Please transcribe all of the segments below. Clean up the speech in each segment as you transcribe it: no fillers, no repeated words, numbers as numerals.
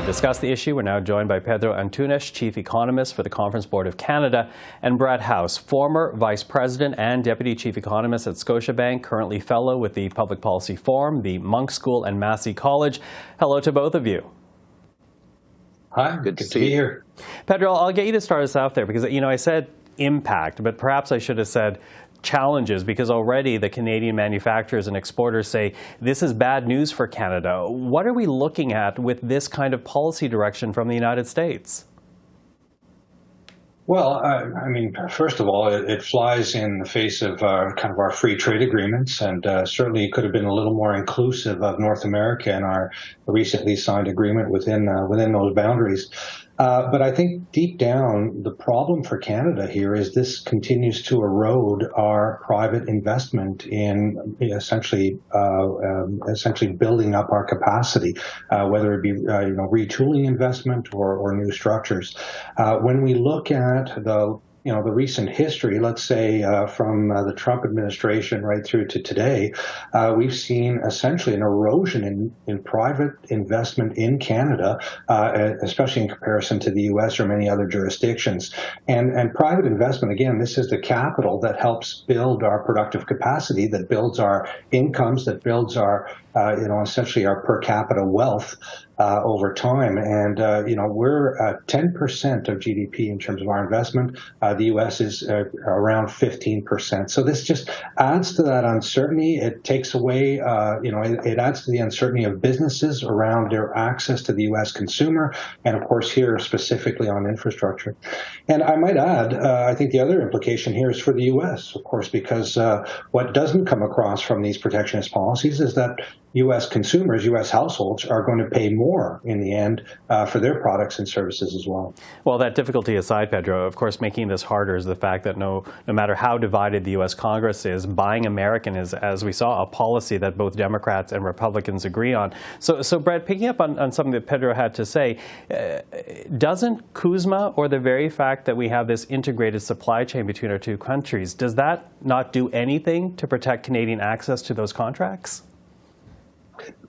discuss the issue, we're now joined by Pedro Antunes, Chief Economist for the Conference Board of Canada, and Brett House, former Vice President and Deputy Chief Economist at Scotiabank, currently Fellow with the Public Policy Forum, the Monk School, and Massey College. Hello to both of you. Hi, good to be here. Pedro, I'll get you to start us off there because, I said impact, but perhaps I should have said challenges, because already the Canadian manufacturers and exporters say this is bad news for Canada. What are we looking at with this kind of policy direction from the United States? Well, first of all, it flies in the face of our free trade agreements, and certainly could have been a little more inclusive of North America in our recently signed agreement within those boundaries. But I think deep down, the problem for Canada here is this continues to erode our private investment in essentially building up our capacity, whether it be retooling investment or new structures. When we look at the recent history, let's say from the Trump administration right through to today, we've seen essentially an erosion in private investment in Canada, especially in comparison to the U.S. or many other jurisdictions. And private investment, again, this is the capital that helps build our productive capacity, that builds our incomes, that builds our essentially our per capita wealth over time. And, we're at 10% of GDP in terms of our investment. The U.S. is around 15%. So this just adds to that uncertainty. It takes away, it adds to the uncertainty of businesses around their access to the U.S. consumer. And of course, here specifically on infrastructure. And I might add, I think the other implication here is for the U.S., of course, because what doesn't come across from these protectionist policies is that U.S. consumers, U.S. households are going to pay more in the end for their products and services as well. Well, that difficulty aside, Pedro, of course, making this harder is the fact that no matter how divided the U.S. Congress is, buying American is, as we saw, a policy that both Democrats and Republicans agree on. So Brett, picking up on something that Pedro had to say, doesn't CUSMA, or the very fact that we have this integrated supply chain between our two countries, does that not do anything to protect Canadian access to those contracts?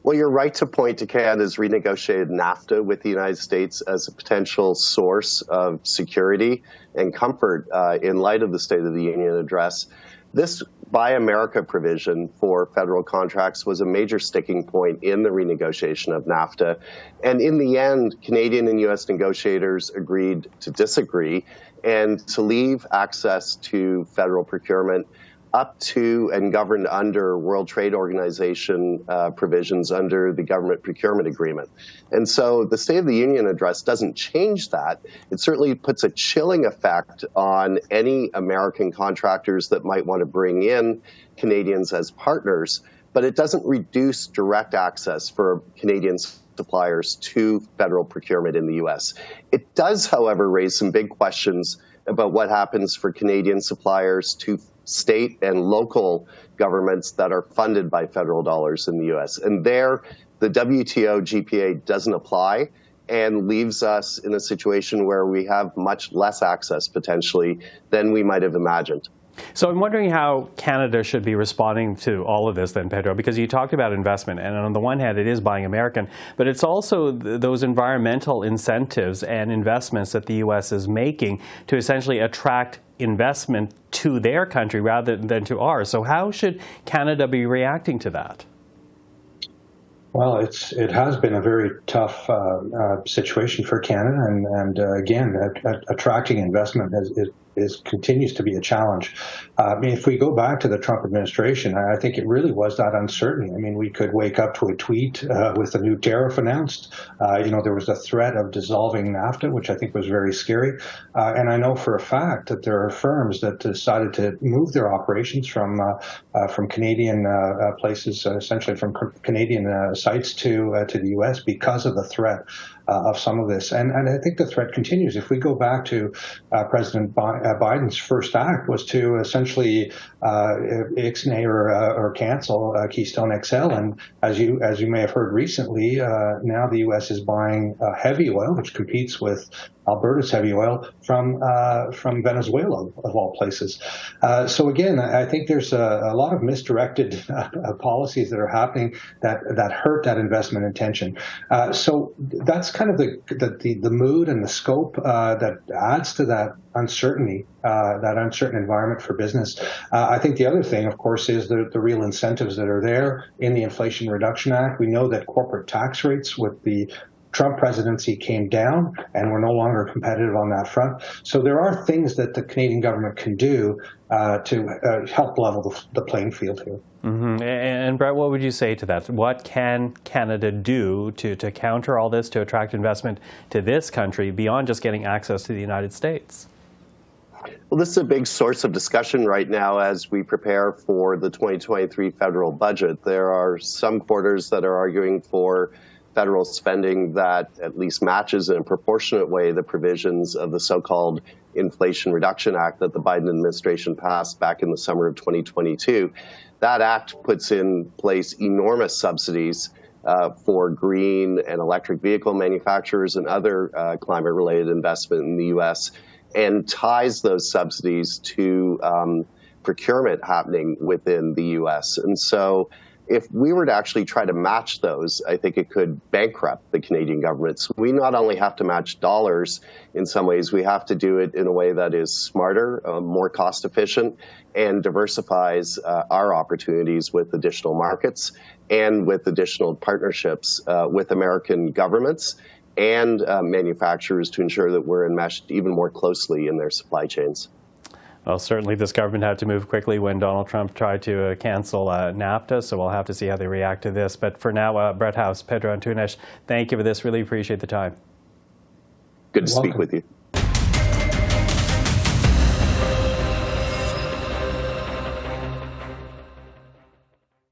Well, you're right to point to Canada's renegotiated NAFTA with the United States as a potential source of security and comfort in light of the State of the Union address. This Buy America provision for federal contracts was a major sticking point in the renegotiation of NAFTA. And in the end, Canadian and U.S. negotiators agreed to disagree and to leave access to federal procurement up to and governed under World Trade Organization provisions under the Government Procurement Agreement. And so the State of the Union address doesn't change that. It certainly puts a chilling effect on any American contractors that might want to bring in Canadians as partners, but it doesn't reduce direct access for Canadian suppliers to federal procurement in the U.S. It does, however, raise some big questions about what happens for Canadian suppliers to state and local governments that are funded by federal dollars in the U.S. And there, the WTO GPA doesn't apply and leaves us in a situation where we have much less access, potentially, than we might have imagined. So I'm wondering how Canada should be responding to all of this then, Pedro, because you talked about investment, and on the one hand it is buying American, but it's also those environmental incentives and investments that the U.S. is making to essentially attract investment to their country rather than to ours. So how should Canada be reacting to that? Well, it has been a very tough situation for Canada, and again, attracting investment continues to be a challenge. If we go back to the Trump administration, I think it really was that uncertainty. We could wake up to a tweet with a new tariff announced. There was a threat of dissolving NAFTA, which I think was very scary. And I know for a fact that there are firms that decided to move their operations from Canadian places, essentially from Canadian sites to the U.S. because of the threat of some of this. And I think the threat continues. If we go back to President Biden's first act was to essentially ixnay or cancel Keystone XL. And as you may have heard recently, now the U.S. is buying heavy oil, which competes with Alberta's heavy oil from Venezuela, of all places. So again, I think there's a lot of misdirected policies that are happening that hurt that investment intention. So that's kind of the mood and the scope that adds to that uncertainty, that uncertain environment for business. I think the other thing, of course, is the real incentives that are there in the Inflation Reduction Act. We know that corporate tax rates with the Trump presidency came down, and we're no longer competitive on that front. So there are things that the Canadian government can do to help level the playing field here. Mm-hmm. And Brett, what would you say to that? What can Canada do to counter all this, to attract investment to this country beyond just getting access to the United States? Well, this is a big source of discussion right now as we prepare for the 2023 federal budget. There are some quarters that are arguing for federal spending that at least matches in a proportionate way the provisions of the so-called Inflation Reduction Act that the Biden administration passed back in the summer of 2022. That act puts in place enormous subsidies for green and electric vehicle manufacturers and other climate-related investment in the U.S., and ties those subsidies to procurement happening within the U.S. And so if we were to actually try to match those, I think it could bankrupt the Canadian government. So we not only have to match dollars in some ways, we have to do it in a way that is smarter, more cost efficient, and diversifies our opportunities with additional markets and with additional partnerships with American governments and manufacturers to ensure that we're enmeshed even more closely in their supply chains. Well, certainly this government had to move quickly when Donald Trump tried to cancel NAFTA, so we'll have to see how they react to this. But for now, Brett House, Pedro Antunes, thank you for this. Really appreciate the time. Good to speak with you.